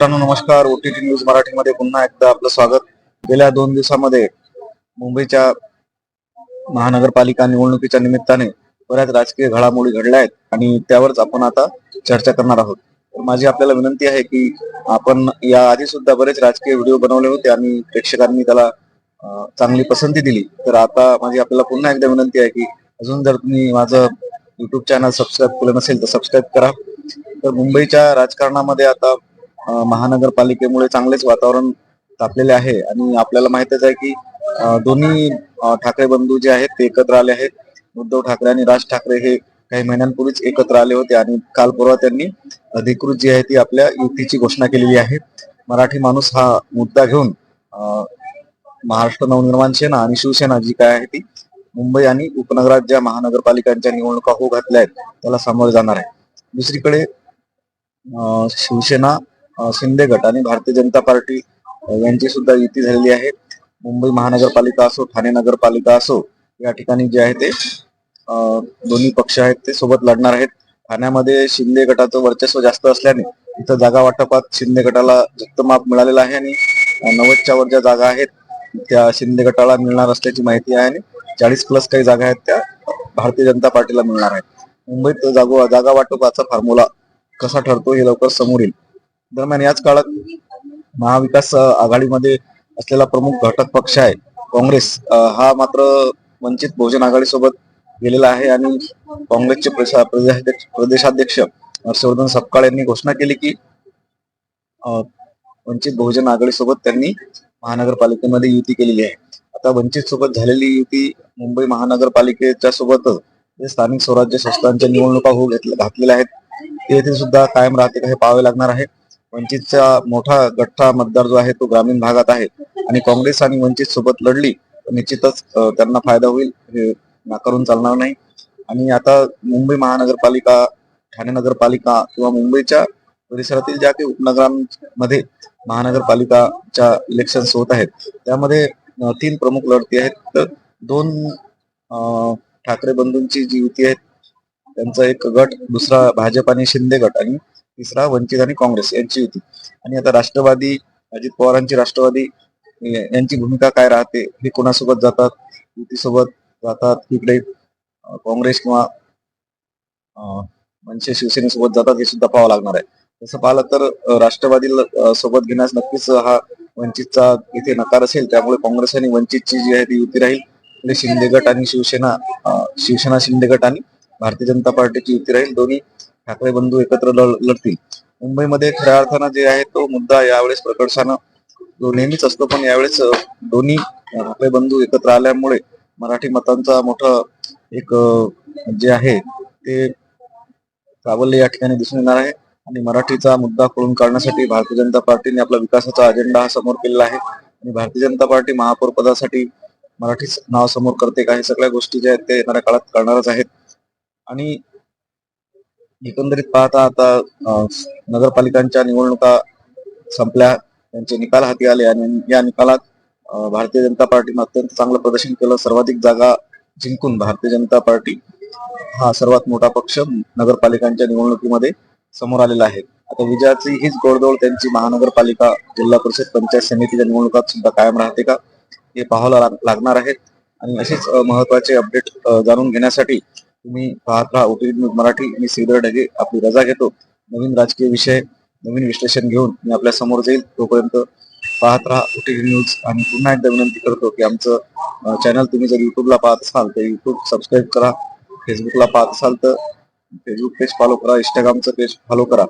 मित्रांनो नमस्कार. OTT news मराठीमध्ये पुन्हा एकदा आपलं स्वागत. गेल्या 2 दिवसामध्ये मुंबईच्या महानगरपालिका निवडणुकीच्या निमित्ताने बऱ्याच राजकीय घडामोडी घडल्या आहेत आणि त्यावरच आपण आता चर्चा करणार आहोत. तर माझी आपल्याला विनंती आहे की आपण या आधी सुद्धा बरेच राजकीय व्हिडिओ बनवले होते आणि प्रेक्षकांनी त्याला चांगली पसंती दिली. तर आता माझी आपल्याला पुन्हा एकदा विनंती आहे की अजून जर तुम्ही माझं युट्यूब चॅनल सबस्क्राईब केलं नसेल तर सबस्क्राईब करा. तर मुंबईच्या राजकारणामध्ये आता महानगरपालिकेमुळे चांगलेच वातावरण तापलेले आहे आणि आपल्याला माहितच आहे की दोन्ही ठाकरे बंधू जे आहेत ते एकत्र आले आहेत. उद्धव ठाकरे आणि राज ठाकरे हे काही महिन्यांपूर्वीच एकत्र आले होते आणि काल परवा त्यांनी अधिकृत जी आहे ती आपल्या युतीची घोषणा केलेली आहे. मराठी माणूस हा मुद्दा घेऊन महाराष्ट्र नवनिर्माण सेना आणि शिवसेना जी काय आहे ती मुंबई आणि उपनगरात ज्या महानगरपालिकांच्या निवडणुका होऊ घातल्या आहेत त्याला सामोरे जाणार आहे. दुसरीकडे शिवसेना, शिंदे गट आणि भारतीय जनता पार्टी यांची सुद्धा युती झालेली आहे. मुंबई महानगरपालिका असो, ठाणे नगरपालिका असो, या ठिकाणी जे आहे ते दोन्ही पक्ष आहेत ते सोबत लढणार आहेत. ठाण्यामध्ये शिंदे गटाचं वर्चस्व जास्त असल्याने इथं जागा वाटपात शिंदे गटाला झुकतं माप मिळालेलं आहे आणि 90च्या वर ज्या जागा आहेत त्या शिंदे गटाला मिळणार असल्याची माहिती आहे आणि 40+ काही जागा आहेत त्या भारतीय जनता पार्टीला मिळणार आहेत. मुंबईत जागा वाटपाचा फॉर्म्युला कसा ठरतो हे लवकर समोर येईल. दरम्यान याच काळात महाविकास आघाडीमध्ये असलेला प्रमुख घटक पक्ष आहे काँग्रेस, हा मात्र वंचित बहुजन आघाडी सोबत गेलेला आहे आणि काँग्रेसचे प्रदेशाध्यक्ष हर्षवर्धन सपकाळ यांनी घोषणा केली की वंचित बहुजन आघाडी सोबत त्यांनी महानगरपालिकेमध्ये युती केलेली आहे. आता वंचित सोबत झालेली युती मुंबई महानगरपालिकेच्या सोबतच स्थानिक स्वराज्य संस्थांच्या निवडणुका होऊ घातलेल्या आहेत. येथे सुद्धा कायम राहते का हे पाहावे लागणार आहे. वंचितचा मोठा गठ्ठा मतदार जो आहे तो ग्रामीण भागात आहे आणि काँग्रेस आणि वंचित सोबत लढली तर निश्चितच त्यांना फायदा होईल, हे नाकारून चालणार नाही. आणि आता मुंबई महानगरपालिका, ठाणे नगरपालिका किंवा मुंबईच्या परिसरातील ज्या काही उपनगरांमध्ये महानगरपालिकाच्या इलेक्शन्स होत आहेत त्यामध्ये 3 प्रमुख लढती आहेत. तर 2 ठाकरे बंधूंची जी युती आहे त्यांचा एक गट, दुसरा भाजप आणि शिंदे गट आणि तिसरा वंचित आणि काँग्रेस यांची युती. आणि आता राष्ट्रवादी, अजित पवारांची राष्ट्रवादी यांची भूमिका काय राहते, हे कोणासोबत जातात, युतीसोबत जातात इकडे काँग्रेस किंवा मनसे शिवसेनेसोबत जातात हे सुद्धा पाहावं लागणार आहे. तसं पाहिलं तर राष्ट्रवादी सोबत घेण्यास नक्कीच हा वंचितचा इथे नकार असेल, त्यामुळे काँग्रेस आणि वंचितची जी आहे ती युती राहील. शिंदे गट आणि शिवसेना शिंदे गट आणि भारतीय जनता पार्टीची युती राहील. दोन्ही ठाकरे बंधू एकत्र लढतील. मुंबईमध्ये खऱ्या अर्थानं जे आहे तो मुद्दा यावेळेस प्रकर्षानं जो नेहमीच असतो, पण यावेळेस दोन्ही ठाकरे बंधू एकत्र आल्यामुळे मराठी मतांचा मोठं एक जे आहे ते प्राबल्य या ठिकाणी दिसून येणार आहे आणि मराठीचा मुद्दा खोडून काढण्यासाठी भारतीय जनता पार्टीने आपला विकासाचा अजेंडा हा समोर केलेला आहे आणि भारतीय जनता पार्टी महापौर पदासाठी मराठी नाव समोर करते का, हे सगळ्या गोष्टी ज्या आहेत ते येणाऱ्या काळात करणारच आहेत. आणि एकंदरीत पाहता आता नगरपालिकांच्या निवडणुका संपल्या, त्यांचे निकाल हाती आले आणि या निकालात भारतीय जनता पार्टीनं अत्यंत चांगलं प्रदर्शन केलं. सर्वाधिक जागा जिंकून भारतीय जनता पार्टी हा सर्वात मोठा पक्ष नगरपालिकांच्या निवडणुकीमध्ये समोर आलेला आहे. आता विजयाची हीच गोडदोड त्यांची महानगरपालिका, जिल्हा परिषद, पंचायत समितीच्या निवडणुकात सुद्धा कायम राहते का, हे पाहायला लागणार आहे. आणि असेच महत्वाचे अपडेट जाणून घेण्यासाठी तुम्ही पाहत राहा OTT न्यूज मराठी. मी श्रीधर ढगे आपली रजा घेतो. नवीन राजकीय विषय, नवीन विश्लेषण घेऊन मी आपल्या समोर जाईल. तोपर्यंत पाहत राहा OTT न्यूज. आणि पुन्हा एकदा विनंती करतो की आमचं चॅनल तुम्ही जर युट्यूबला पाहत असाल तर युट्यूब सबस्क्राईब करा, फेसबुकला पाहत असाल तर फेसबुक पेज फॉलो करा, इंस्टाग्रामचं पेज फॉलो करा.